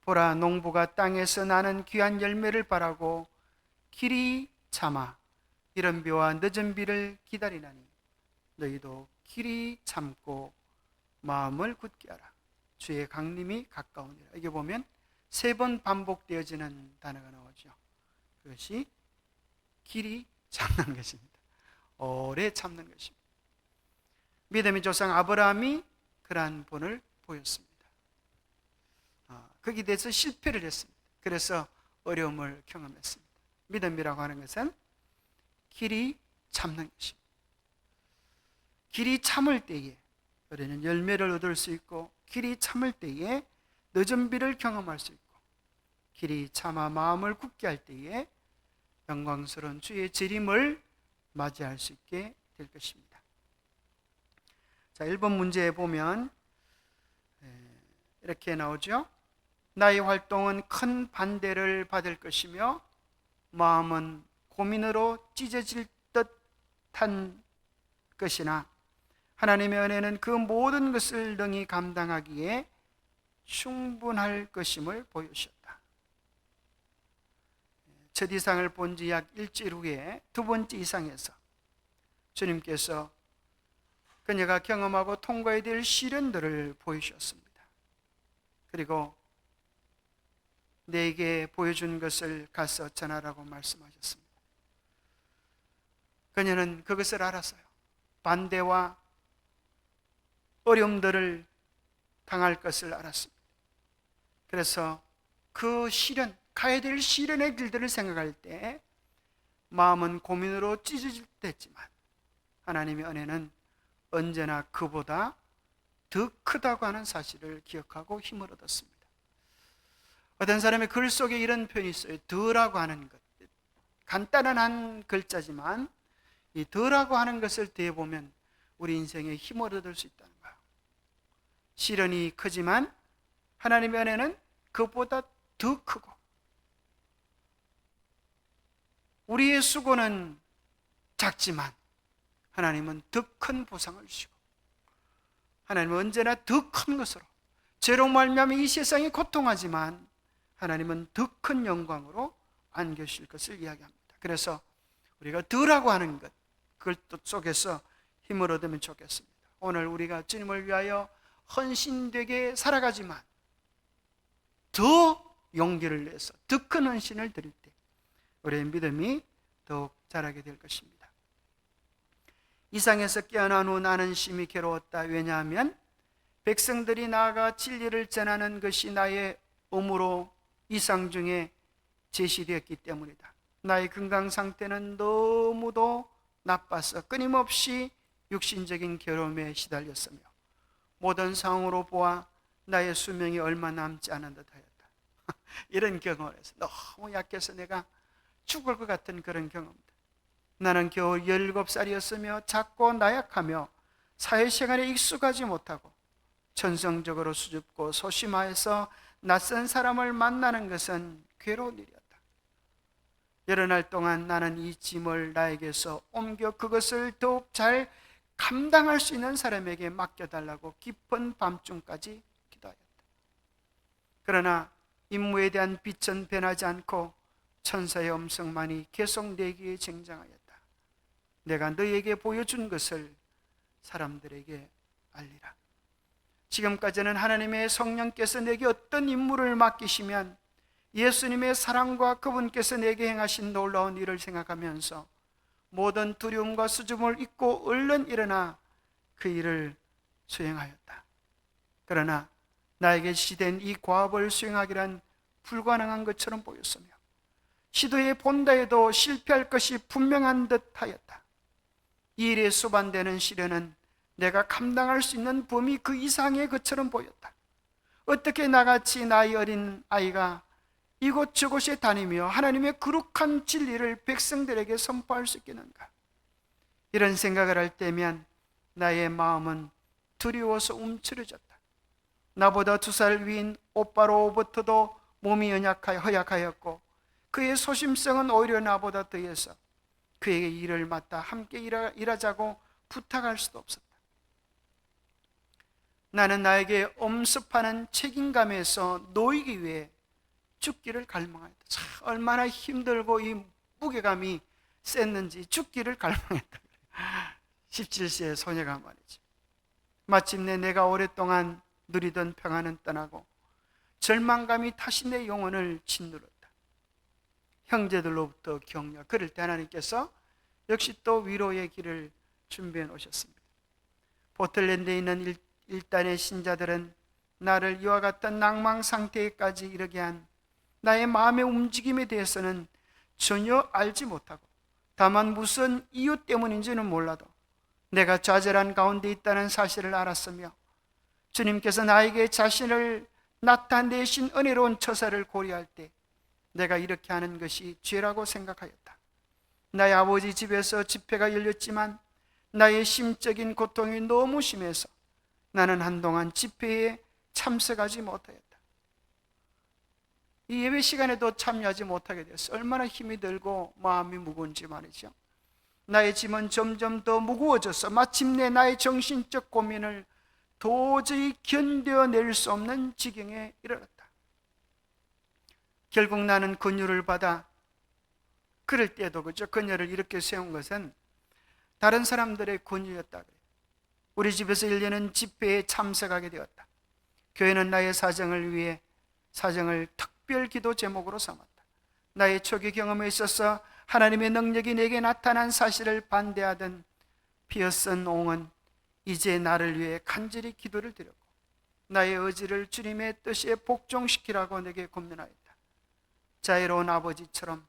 보라, 농부가 땅에서 나는 귀한 열매를 바라고 길이 참아 이른 비와 늦은 비를 기다리나니 너희도 길이 참고 마음을 굳게 하라. 주의 강림이 가까우니라. 이게 보면 3번 반복되어지는 단어가 나오죠. 그것이 길이 참는 것입니다. 오래 참는 것입니다. 믿음의 조상 아브라함이 그러한 본을 보였습니다. 거기에 대해서 실패를 했습니다. 그래서 어려움을 경험했습니다. 믿음이라고 하는 것은 길이 참는 것입니다. 길이 참을 때에 우리는 열매를 얻을 수 있고, 길이 참을 때에 늦은 비를 경험할 수 있고, 길이 참아 마음을 굳게 할 때에 영광스러운 주의 재림을 맞이할 수 있게 될 것입니다. 자, 1번 문제에 보면 이렇게 나오죠. 나의 활동은 큰 반대를 받을 것이며 마음은 고민으로 찢어질 듯한 것이나 하나님의 은혜는 그 모든 것을 능히 감당하기에 충분할 것임을 보여주셨다. 첫 이상을 본 지 약 일주일 후에 두 번째 이상에서 주님께서 그녀가 경험하고 통과해야 될 시련들을 보여주셨습니다. 그리고 내게 보여준 것을 가서 전하라고 말씀하셨습니다. 그녀는 그것을 알았어요. 반대와 어려움들을 당할 것을 알았습니다. 그래서 그 시련, 가야 될 시련의 길들을 생각할 때 마음은 고민으로 찢어질 때 했지만 하나님의 은혜는 언제나 그보다 더 크다고 하는 사실을 기억하고 힘을 얻었습니다. 어떤 사람의 글 속에 이런 표현이 있어요. 더라고 하는 것. 간단한 한 글자지만 이 더라고 하는 것을 대보면 우리 인생에 힘을 얻을 수 있다는 거예요. 시련이 크지만 하나님의 은혜는 그보다 더 크고, 우리의 수고는 작지만 하나님은 더 큰 보상을 주시고, 하나님은 언제나 더 큰 것으로, 죄로 말미암아 이 세상이 고통하지만 하나님은 더 큰 영광으로 안겨주실 것을 이야기합니다. 그래서 우리가 더라고 하는 것, 그걸 뜻 속에서 힘을 얻으면 좋겠습니다. 오늘 우리가 주님을 위하여 헌신되게 살아가지만 더 용기를 내서 더 큰 헌신을 드릴 때 우리의 믿음이 더욱 자라게 될 것입니다. 이상에서 깨어난 후 나는 심히 괴로웠다. 왜냐하면 백성들이 나아가 진리를 전하는 것이 나의 의무로 이상 중에 제시되었기 때문이다. 나의 건강 상태는 너무도 나빠서 끊임없이 육신적인 괴로움에 시달렸으며 모든 상황으로 보아 나의 수명이 얼마 남지 않은 듯하였다. 이런 경험을 해서 너무 약해서 내가 죽을 것 같은 그런 경험들. 나는 겨우 17살이었으며 작고 나약하며 사회생활에 익숙하지 못하고 천성적으로 수줍고 소심하여서 낯선 사람을 만나는 것은 괴로운 일이었다. 여러 날 동안 나는 이 짐을 나에게서 옮겨 그것을 더욱 잘 감당할 수 있는 사람에게 맡겨달라고 깊은 밤중까지 기도하였다. 그러나 임무에 대한 빛은 변하지 않고 천사의 음성만이 계속 내 귀에 쟁장하였다. 내가 너에게 보여준 것을 사람들에게 알리라. 지금까지는 하나님의 성령께서 내게 어떤 임무를 맡기시면 예수님의 사랑과 그분께서 내게 행하신 놀라운 일을 생각하면서 모든 두려움과 수줍음을 잊고 얼른 일어나 그 일을 수행하였다. 그러나 나에게 지시된 이 과업을 수행하기란 불가능한 것처럼 보였으며 시도해 본다 해도 실패할 것이 분명한 듯 하였다. 이 일에 수반되는 시련은 내가 감당할 수 있는 범위 그 이상의 것처럼 보였다. 어떻게 나같이 나이 어린 아이가 이곳저곳에 다니며 하나님의 거룩한 진리를 백성들에게 선포할 수 있겠는가? 이런 생각을 할 때면 나의 마음은 두려워서 움츠러졌다. 나보다 2살 위인 오빠로부터도 몸이 허약하였고 그의 소심성은 오히려 나보다 더해서 그에게 일을 맡아 함께 일하자고 부탁할 수도 없었다. 나는 나에게 엄습하는 책임감에서 놓이기 위해 죽기를 갈망했다. 참 얼마나 힘들고 이 무게감이 셌는지 죽기를 갈망했다. 17세의 소녀가 말이죠. 마침내 내가 오랫동안 누리던 평안은 떠나고 절망감이 다시 내 영혼을 짓누렀다. 형제들로부터 격려. 그럴 때 하나님께서 역시 또 위로의 길을 준비해 놓으셨습니다. 포틀랜드에 있는 일단의 신자들은 나를 이와 같은 낭망 상태에까지 이르게 한 나의 마음의 움직임에 대해서는 전혀 알지 못하고 다만 무슨 이유 때문인지는 몰라도 내가 좌절한 가운데 있다는 사실을 알았으며 주님께서 나에게 자신을 나타내신 은혜로운 처사를 고려할 때 내가 이렇게 하는 것이 죄라고 생각하였다. 나의 아버지 집에서 집회가 열렸지만 나의 심적인 고통이 너무 심해서 나는 한동안 집회에 참석하지 못하였다. 이 예배 시간에도 참여하지 못하게 되었어. 얼마나 힘이 들고 마음이 무거운지 말이죠. 나의 짐은 점점 더 무거워져서 마침내 나의 정신적 고민을 도저히 견뎌낼 수 없는 지경에 이르렀다. 결국 나는 권유를 받아 그럴 때도 그죠. 그녀를 이렇게 세운 것은 다른 사람들의 권유였다. 우리 집에서 열리는 집회에 참석하게 되었다. 교회는 나의 사정을 위해 사정을 특별 기도 제목으로 삼았다. 나의 초기 경험에 있어서 하나님의 능력이 내게 나타난 사실을 반대하던 피어슨 옹은 이제 나를 위해 간절히 기도를 드렸고 나의 의지를 주님의 뜻에 복종시키라고 내게 권면하였다. 자애로운 아버지처럼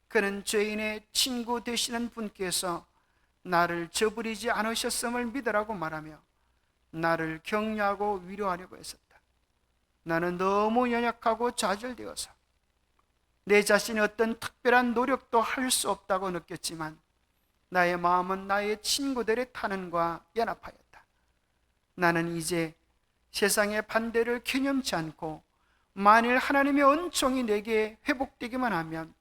그는 죄인의 친구 되시는 분께서 나를 저버리지 않으셨음을 믿으라고 말하며 나를 격려하고 위로하려고 했었다. 나는 너무 연약하고 좌절되어서 내 자신이 어떤 특별한 노력도 할 수 없다고 느꼈지만 나의 마음은 나의 친구들의 탄원과 연합하였다. 나는 이제 세상의 반대를 개념치 않고 만일 하나님의 은총이 내게 회복되기만 하면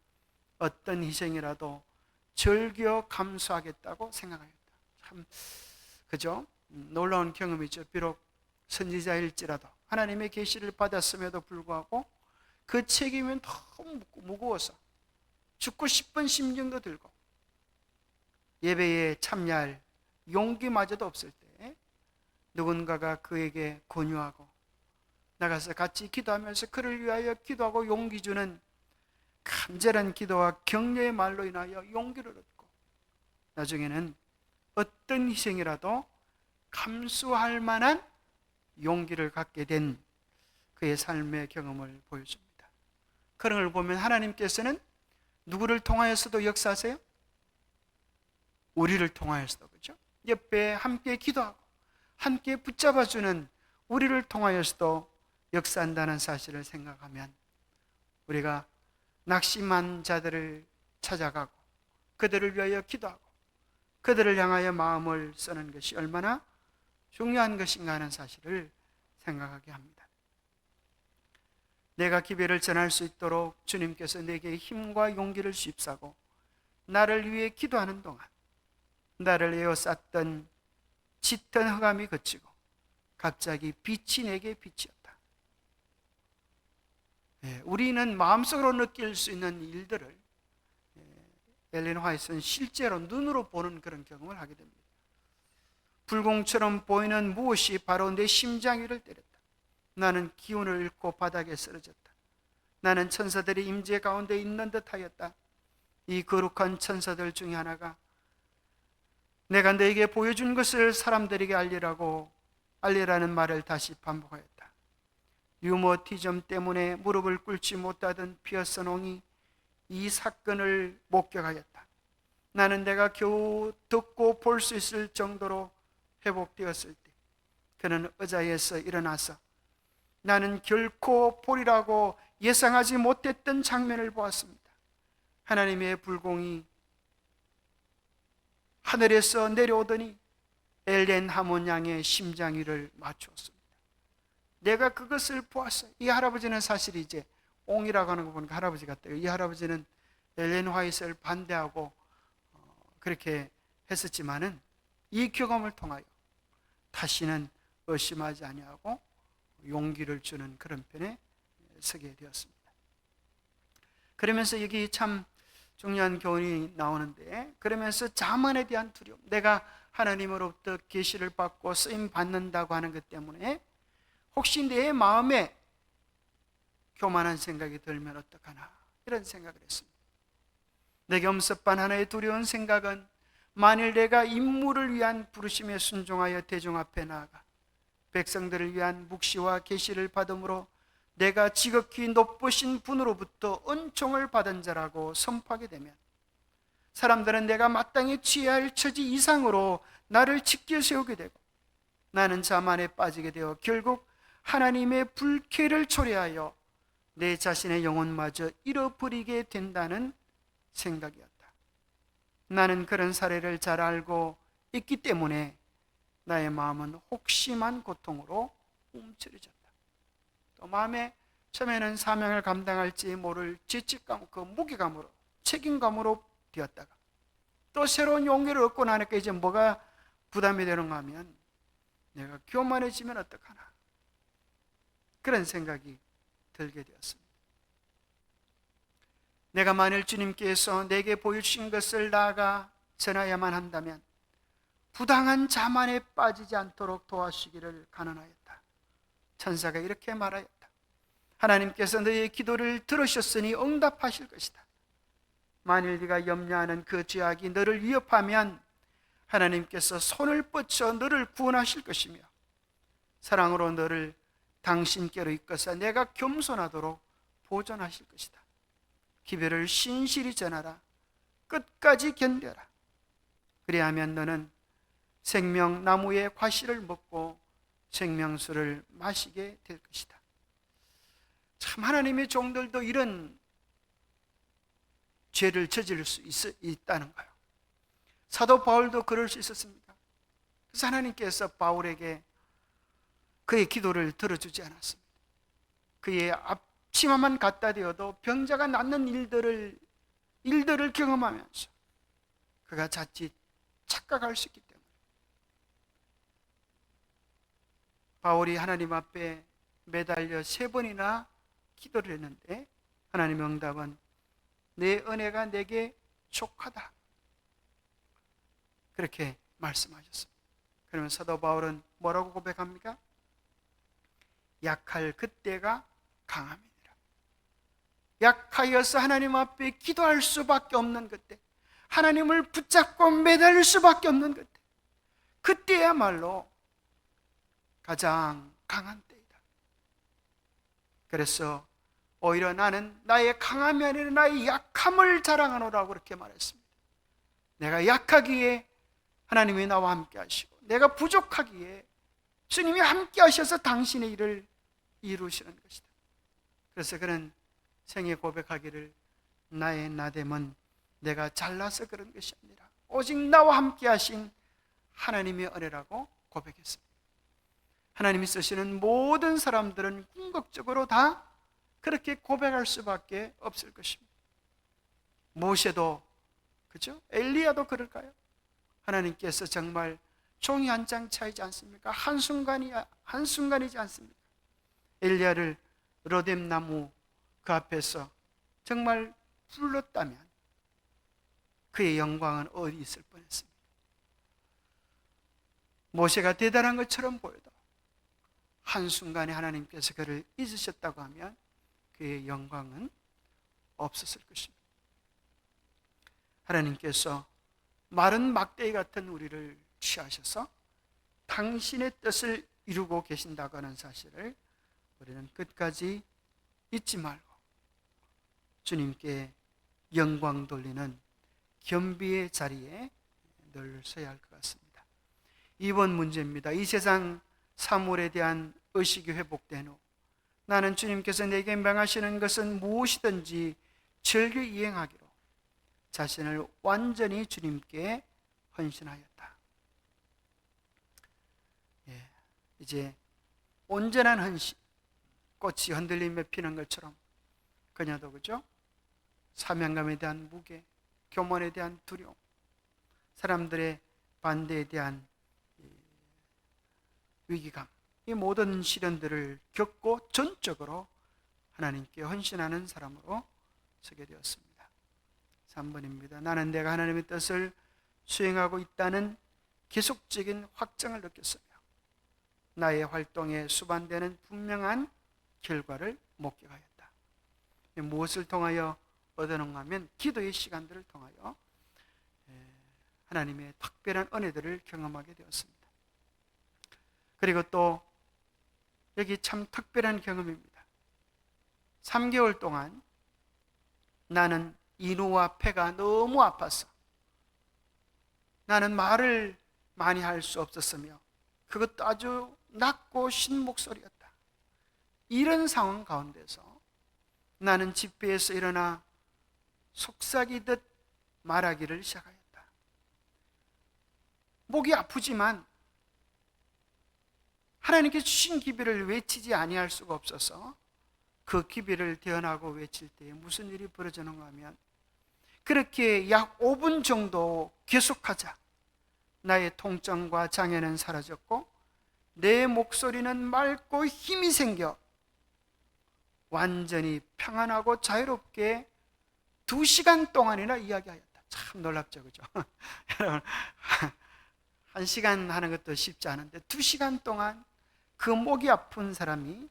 어떤 희생이라도 즐겨 감수하겠다고 생각하였다. 참 그죠? 놀라운 경험이죠. 비록 선지자일지라도 하나님의 계시를 받았음에도 불구하고 그 책임은 너무 무거워서 죽고 싶은 심정도 들고 예배에 참여할 용기마저도 없을 때 누군가가 그에게 권유하고 나가서 같이 기도하면서 그를 위하여 기도하고 용기 주는 간절한 기도와 격려의 말로 인하여 용기를 얻고 나중에는 어떤 희생이라도 감수할 만한 용기를 갖게 된 그의 삶의 경험을 보여줍니다. 그런 걸 보면 하나님께서는 누구를 통하여서도 역사하세요? 우리를 통하여서도, 그렇죠? 옆에 함께 기도하고 함께 붙잡아주는 우리를 통하여서도 역사한다는 사실을 생각하면 우리가 낙심한 자들을 찾아가고 그들을 위하여 기도하고 그들을 향하여 마음을 쓰는 것이 얼마나 중요한 것인가 하는 사실을 생각하게 합니다. 내가 기별을 전할 수 있도록 주님께서 내게 힘과 용기를 주십사고 나를 위해 기도하는 동안 나를 에워쌌던 짙은 흑암이 그치고 갑자기 빛이 내게 비치었다. 우리는 마음속으로 느낄 수 있는 일들을 엘렌 화이트는 실제로 눈으로 보는 그런 경험을 하게 됩니다. 불공처럼 보이는 무엇이 바로 내 심장 위를 때렸다. 나는 기운을 잃고 바닥에 쓰러졌다. 나는 천사들이 임재 가운데 있는 듯하였다. 이 거룩한 천사들 중에 하나가 내가 너에게 보여준 것을 사람들에게 알리라는 말을 다시 반복하였다. 류머티즘 때문에 무릎을 꿇지 못하던 피어스 농이 이 사건을 목격하였다. 나는 내가 겨우 듣고 볼 수 있을 정도로 회복되었을 때 그는 의자에서 일어나서 나는 결코 보리라고 예상하지 못했던 장면을 보았습니다. 하나님의 불공이 하늘에서 내려오더니 엘렌 하몬 양의 심장 위를 맞추었습니다. 내가 그것을 보았어요. 이 할아버지는 사실 이제 옹이라고 하는 거 보니까 할아버지 같아요. 이 할아버지는 엘렌 화이트를 반대하고 그렇게 했었지만은 이 경험을 통하여 다시는 의심하지 아니하고 용기를 주는 그런 편에 서게 되었습니다. 그러면서 여기 참 중요한 교훈이 나오는데, 그러면서 자만에 대한 두려움, 내가 하나님으로부터 계시를 받고 쓰임 받는다고 하는 것 때문에 혹시 내 마음에 교만한 생각이 들면 어떡하나, 이런 생각을 했습니다. 내 겸섭한 하나의 두려운 생각은 만일 내가 임무를 위한 부르심에 순종하여 대중 앞에 나아가 백성들을 위한 묵시와 계시를 받음으로 내가 지극히 높으신 분으로부터 은총을 받은 자라고 선포하게 되면 사람들은 내가 마땅히 취해야 할 처지 이상으로 나를 지켜 세우게 되고 나는 자만에 빠지게 되어 결국 하나님의 불쾌를 초래하여 내 자신의 영혼마저 잃어버리게 된다는 생각이었다. 나는 그런 사례를 잘 알고 있기 때문에 나의 마음은 혹심한 고통으로 움츠러졌다. 또 마음에 처음에는 사명을 감당할지 모를 죄책감, 그 무게감으로, 책임감으로 되었다가 또 새로운 용기를 얻고 나니까 이제 뭐가 부담이 되는가 하면 내가 교만해지면 어떡하나, 그런 생각이 들게 되었습니다. 내가 만일 주님께서 내게 보여주신 것을 나아가 전하야만 한다면 부당한 자만에 빠지지 않도록 도와주시기를 간언하였다. 천사가 이렇게 말하였다. 하나님께서 너의 기도를 들으셨으니 응답하실 것이다. 만일 네가 염려하는 그 죄악이 너를 위협하면 하나님께서 손을 뻗쳐 너를 구원하실 것이며 사랑으로 너를 당신께로 이끌사 내가 겸손하도록 보존하실 것이다. 기별을 신실히 전하라. 끝까지 견뎌라. 그리하면 너는 생명나무의 과실을 먹고 생명수를 마시게 될 것이다. 참, 하나님의 종들도 이런 죄를 저지를 수 있다는 거예요. 사도 바울도 그럴 수 있었습니다. 그래서 하나님께서 바울에게 그의 기도를 들어주지 않았습니다. 그의 앞치마만 갖다 대어도 병자가 낫는 일들을 경험하면서 그가 자칫 착각할 수 있기 때문에 바울이 하나님 앞에 매달려 3번이나 기도를 했는데 하나님의 응답은 내 은혜가 내게 족하다, 그렇게 말씀하셨습니다. 그러면 사도 바울은 뭐라고 고백합니까? 약할 그때가 강함이니라. 약하여서 하나님 앞에 기도할 수밖에 없는 그때, 하나님을 붙잡고 매달릴 수밖에 없는 그때, 그때야말로 가장 강한 때이다. 그래서 오히려 나는 나의 강함이 아니라 나의 약함을 자랑하노라고 그렇게 말했습니다. 내가 약하기에 하나님이 나와 함께 하시고 내가 부족하기에 주님이 함께 하셔서 당신의 일을 이루시는 것이다. 그래서 그는 생애 고백하기를 나의 나됨은 내가 잘나서 그런 것이 아니라 오직 나와 함께 하신 하나님의 은혜라고 고백했습니다. 하나님이 쓰시는 모든 사람들은 궁극적으로 다 그렇게 고백할 수밖에 없을 것입니다. 모세도, 그죠? 엘리야도 그럴까요? 하나님께서 정말 종이 한 장 차이지 않습니까? 한순간이지 않습니까? 엘리야를 로뎀나무 그 앞에서 정말 불렀다면 그의 영광은 어디 있을 뻔했습니다. 모세가 대단한 것처럼 보여도 한순간에 하나님께서 그를 잊으셨다고 하면 그의 영광은 없었을 것입니다. 하나님께서 마른 막대기 같은 우리를 취하셔서 당신의 뜻을 이루고 계신다고 하는 사실을 우리는 끝까지 잊지 말고 주님께 영광 돌리는 겸비의 자리에 늘 서야 할 것 같습니다. 2번 문제입니다. 이 세상 사물에 대한 의식이 회복된 후 나는 주님께서 내게 명하시는 것은 무엇이든지 즐겨 이행하기로 자신을 완전히 주님께 헌신하였다. 이제 온전한 헌신, 꽃이 흔들리며 피는 것처럼 그녀도, 그죠? 사명감에 대한 무게, 교만에 대한 두려움, 사람들의 반대에 대한 위기감, 이 모든 시련들을 겪고 전적으로 하나님께 헌신하는 사람으로 서게 되었습니다. 3번입니다. 나는 내가 하나님의 뜻을 수행하고 있다는 계속적인 확정을 느꼈으며 나의 활동에 수반되는 분명한 결과를 목격하였다. 무엇을 통하여 얻어놓는가 하면 기도의 시간들을 통하여 하나님의 특별한 은혜들을 경험하게 되었습니다. 그리고 또 여기 참 특별한 경험입니다. 3개월 동안 나는 인후와 폐가 너무 아팠어. 나는 말을 많이 할 수 없었으며 그것도 아주 낮고 쉰 목소리였다. 이런 상황 가운데서 나는 집회에서 일어나 속삭이듯 말하기를 시작하였다. 목이 아프지만 하나님께 주신 기별을 외치지 아니할 수가 없어서 그 기별을 대언하고 외칠 때에 무슨 일이 벌어지는가 하면 그렇게 약 5분 정도 계속하자 나의 통증과 장애는 사라졌고 내 목소리는 맑고 힘이 생겨 완전히 평안하고 자유롭게 2시간 동안이나 이야기하였다. 참 놀랍죠, 그죠? 여러분, 1시간 하는 것도 쉽지 않은데 2시간 동안 그 목이 아픈 사람이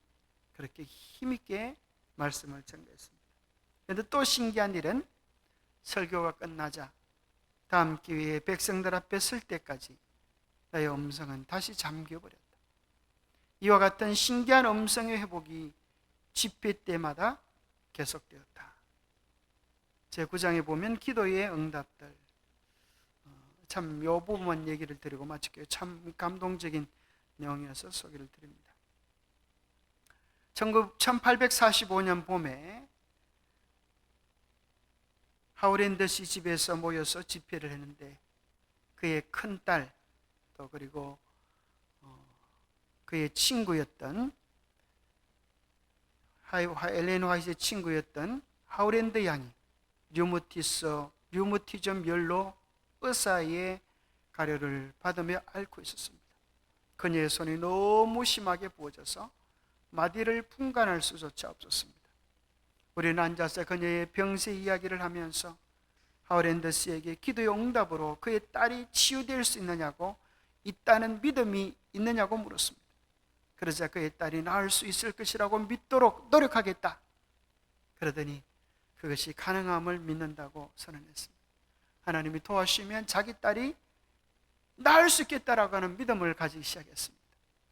그렇게 힘있게 말씀을 전했습니다. 그런데 또 신기한 일은 설교가 끝나자 다음 기회에 백성들 앞에 설 때까지 나의 음성은 다시 잠겨버렸다. 이와 같은 신기한 음성의 회복이 집회 때마다 계속되었다. 제9장에 보면 기도의 응답들, 참 이 부분 얘기를 드리고 마칠게요. 참 감동적인 내용이어서 소개를 드립니다. 1845년 봄에 하우렌더시 집에서 모여서 집회를 했는데 그의 큰딸 또 그리고 그의 친구였던 엘렌 화이트의 친구였던 하우렌더 양이 류머티즘 열로 의사의 가료를 받으며 앓고 있었습니다. 그녀의 손이 너무 심하게 부어져서 마디를 분간할 수조차 없었습니다. 우리는 앉아서 그녀의 병세 이야기를 하면서 하우렌더 씨에게 기도의 응답으로 그의 딸이 치유될 수 있느냐고, 있다는 믿음이 있느냐고 물었습니다. 그러자 그의 딸이 나을 수 있을 것이라고 믿도록 노력하겠다. 그러더니 그것이 가능함을 믿는다고 선언했습니다. 하나님이 도와주시면 자기 딸이 나을 수 있겠다라고 하는 믿음을 가지기 시작했습니다.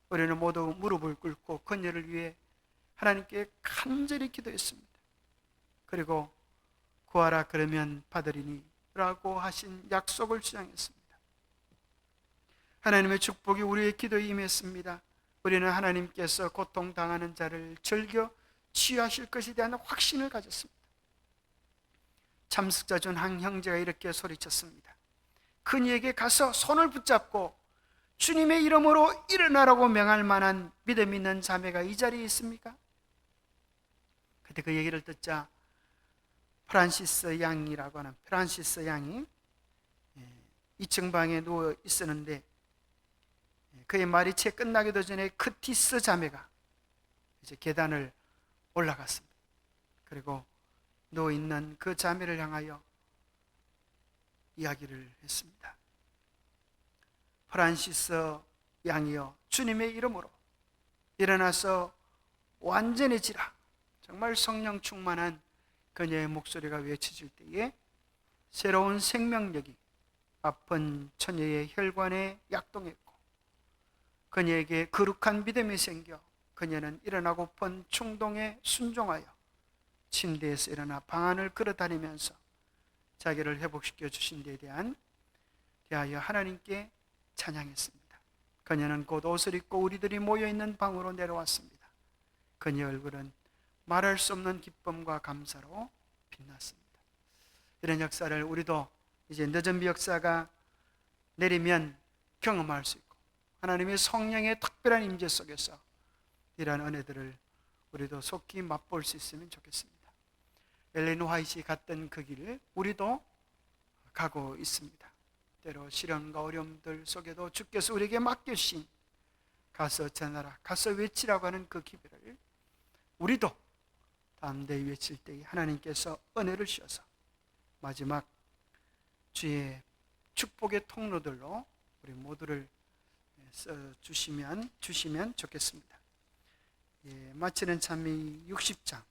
우리는 모두 무릎을 꿇고 그녀를 위해 하나님께 간절히 기도했습니다. 그리고 구하라 그러면 받으리니 라고 하신 약속을 주장했습니다. 하나님의 축복이 우리의 기도에 임했습니다. 우리는 하나님께서 고통당하는 자를 즐겨 치유하실 것에 대한 확신을 가졌습니다. 참석자 중 한 형제가 이렇게 소리쳤습니다. 그녀에게 가서 손을 붙잡고 주님의 이름으로 일어나라고 명할 만한 믿음 있는 자매가 이 자리에 있습니까? 그때 그 얘기를 듣자 프란시스 양이라고 하는 프란시스 양이 2층 방에 누워 있었는데, 그의 말이 채 끝나기도 전에 크티스 자매가 이제 계단을 올라갔습니다. 그리고 누워 있는 그 자매를 향하여 이야기를 했습니다. 프란시스 양이여, 주님의 이름으로 일어나서 완전해지라. 정말 성령 충만한 그녀의 목소리가 외쳐질 때에 새로운 생명력이 아픈 처녀의 혈관에 약동했고, 그녀에게 거룩한 믿음이 생겨 그녀는 일어나고픈 충동에 순종하여 침대에서 일어나 방 안을 걸어다니면서 자기를 회복시켜 주신 데에 대하여 하나님께 찬양했습니다. 그녀는 곧 옷을 입고 우리들이 모여있는 방으로 내려왔습니다. 그녀의 얼굴은 말할 수 없는 기쁨과 감사로 빛났습니다. 이런 역사를 우리도 이제 늦은 역사가 내리면 경험할 수 있고, 하나님의 성령의 특별한 임재 속에서 이러한 은혜들을 우리도 속히 맛볼 수 있으면 좋겠습니다. 엘렌 화이트가 갔던 그 길을 우리도 가고 있습니다. 때로 시련과 어려움들 속에도 주께서 우리에게 맡겨주신 가서 전하라, 가서 외치라고 하는 그 기회를 우리도 담대히 외칠 때에 하나님께서 은혜를 주셔서 마지막 주의 축복의 통로들로 우리 모두를 써주시면 좋겠습니다. 마치는 찬미 60장